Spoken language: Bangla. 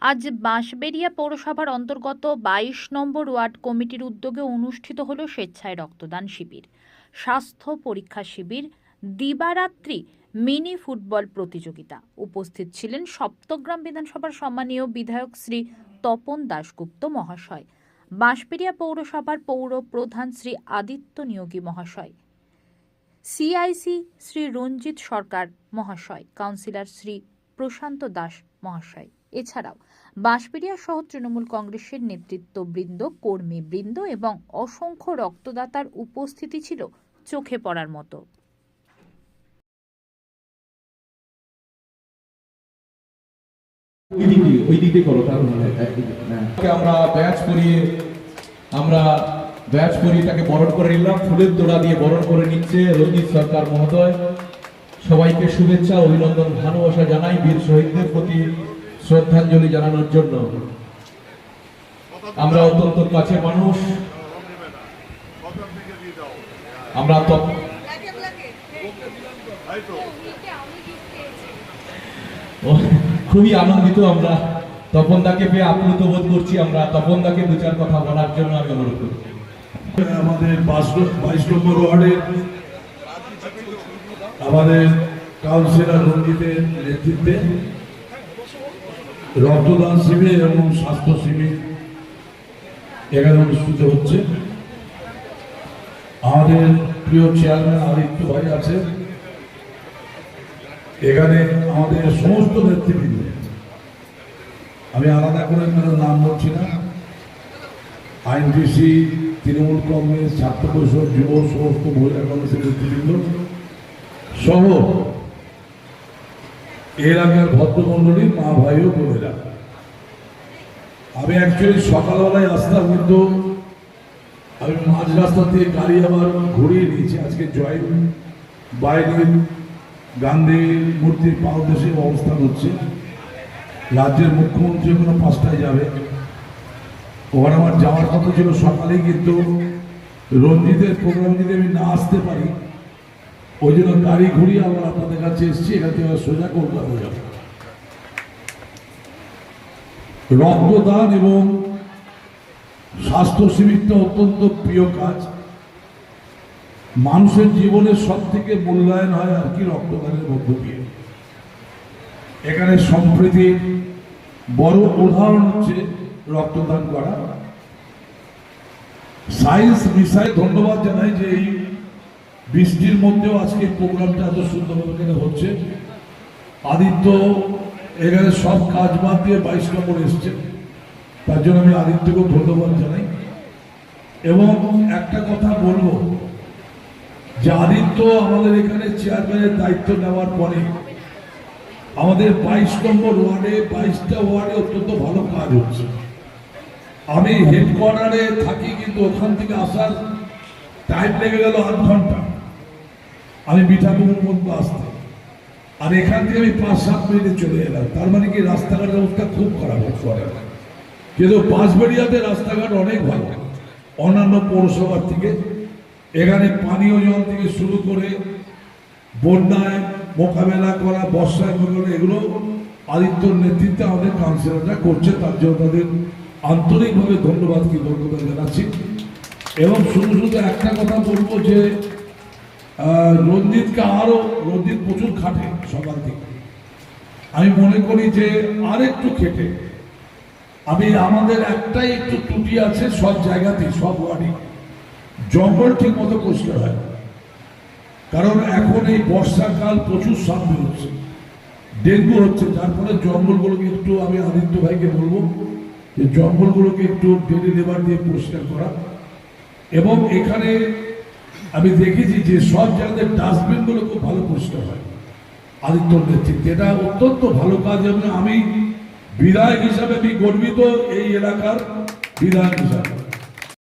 আজ বাঁশবেড়িয়া পৌরসভার অন্তর্গত 22 নম্বর ওয়ার্ড কমিটির উদ্যোগে অনুষ্ঠিত হলো স্বেচ্ছায় রক্তদান শিবির, স্বাস্থ্য পরীক্ষা শিবির, দিবারাত্রি মিনি ফুটবল প্রতিযোগিতা। উপস্থিত ছিলেন সপ্তগ্রাম বিধানসভার সম্মানীয় বিধায়ক শ্রী তপন দাশগুপ্ত মহাশয়, বাঁশবেড়িয়া পৌরসভার পৌর প্রধান শ্রী আদিত্য নিয়োগী মহাশয়, সিআইসি শ্রী রঞ্জিত সরকার মহাশয়, কাউন্সিলর শ্রী প্রশান্ত দাস মহাশয়। এছাড়াও বাঁশবেড়িয়া সহ তৃণমূল কংগ্রেসের নেতৃত্ববৃন্দ, কর্মীবৃন্দ এবং অসংখ্য রক্তদাতার উপস্থিতি ছিল চোখে পড়ার মতো। আমরা ব্যাচ করিয়ে তাকে বরণ করে নিলাম, ফুলের তোড়া দিয়ে বরণ করে নিচ্ছে রঞ্জিত সরকার মহোদয়। সবাইকে শুভেচ্ছা, অভিনন্দন, ভালোবাসা জানাই বীর শহীদদের প্রতি শ্রদ্ধাঞ্জলি জানানোর জন্য। আমরা অত্যন্ত কাছে মানুষ, আমরা খুবই আনন্দিত। আমরা তপনদাকে পেয়ে আপ্লুত বোধ করছি। আমরা তপনদাকে দু চার কথা বলার জন্য আমি অনুরোধ করছি। আমাদের 22 নম্বর ওয়ার্ডের আমাদের কাউন্সিলর রঞ্জিতের নেতৃত্বে রক্তদান শিবির এবং স্বাস্থ্য শিবির এখানে অনুষ্ঠিত হচ্ছে। আমাদের প্রিয় চেয়ারম্যান আদিত্য ভাই আছে এখানে, আমাদের সমস্ত নেতৃবৃন্দ, আমি আলাদা করে নাম বলছি না, আইনটিসি, তৃণমূল কংগ্রেস, ছাত্র পরিষদ, যুব, সমস্ত মহিলা কংগ্রেসের নেতৃবৃন্দ সহ এলাকার ভদ্রমন্ডলী, মা ভাই ও বোনেরা। আমি অ্যাকচুয়ালি সকালবেলায় আসতাম, কিন্তু আমি মাঝ রাস্তা থেকে গাড়ি আবার ঘুরিয়ে নিয়েছি। আজকে জয় বাইরে গান্ধী মূর্তির পাদদেশে অবস্থান হচ্ছে। রাজ্যের মুখ্যমন্ত্রী কোনো 5টায় যাবে, ওখানে আমার যাওয়ার কথা ছিল সকালে, কিন্তু রঞ্জিতের প্রোগ্রাম যদি আমি না আসতে পারি, ওই জন্য গাড়ি ঘুরিয়ে আবার আপনাদের কাছে এসেছি। এখান থেকে সোজা কলকাতা যাব। রক্তদান এবং স্বাস্থ্য শিবিরটা অত্যন্ত প্রিয় কাজ। মানুষের জীবনের সব থেকে মূল্যায়ন হয় আর কি রক্তদানের মধ্য দিয়ে। এখানে সম্প্রীতির বড় উদাহরণ হচ্ছে রক্তদান করা। সায়েন্স বিষয়ে ধন্যবাদ জানাই যে এই বৃষ্টির মধ্যেও আজকে প্রোগ্রামটা এত সুন্দরভাবে হচ্ছে। আদিত্য এখানে সব কাজ বাদ দিয়ে 22 নম্বর এসছে, তার জন্য আমি আদিত্যকেও ধন্যবাদ জানাই। এবং একটা কথা বলবো যে আদিত্য আমাদের এখানে চেয়ারম্যানের দায়িত্ব নেওয়ার পরে আমাদের 22 নম্বর ওয়ার্ডে 22টা ওয়ার্ডে অত্যন্ত ভালো কাজ হচ্ছে। আমি হেডকোয়ার্টারে থাকি, কিন্তু ওখান থেকে আসার টাইম লেগে গেল 8 ঘন্টা আমি মিঠাপুকুর মধ্যে আসতে, আর এখান থেকে আমি 5-7 মিনিটে চলে এলাম। তার মানে কি রাস্তাঘাটের অবস্থা খুব খারাপ হচ্ছে। কিন্তু বাঁশবেড়িয়াতে রাস্তাঘাট অনেক ভালো অন্যান্য পৌরসভার থেকে। এখানে পানীয় জল থেকে শুরু করে বন্যায় মোকাবেলা করা, বর্ষায় মোকাবেলা, এগুলো আদিত্যর নেতৃত্বে আমাদের কাউন্সিলররা করছে। তার জন্য তাদের আন্তরিকভাবে ধন্যবাদ কৃতজ্ঞতা জানাচ্ছি। এবং শুধু শুধু একটা কথা বলবো যে রঞ্জিত প্রচুর খাটে সকাল থেকে। আমি মনে করি যে আরেকটু খেটে, আমাদের একটাই একটু ত্রুটি আছে, সব জায়গাতেই সব ওয়ার্ডে জঙ্গল ঠিক মতো পরিষ্কার হয়। কারণ এখন এই বর্ষাকাল প্রচুর সাপ বেরোচ্ছে, ডেঙ্গু হচ্ছে, যার ফলে জঙ্গলগুলোকে একটু, আমি আদিত্য ভাইকে বলবো যে জঙ্গলগুলোকে একটু ডেলি লেবার দিয়ে পরিষ্কার করা। এবং এখানে আমি দেখেছি যে সব জায়গাতে ডাস্টবিনগুলো খুব ভালো পরিষ্কার হয় আদিত্যর নেতৃত্বে। এটা অত্যন্ত ভালো কাজ। এবং আমি বিধায়ক হিসাবে আমি গর্বিত, এই এলাকার বিধায়ক হিসাবে।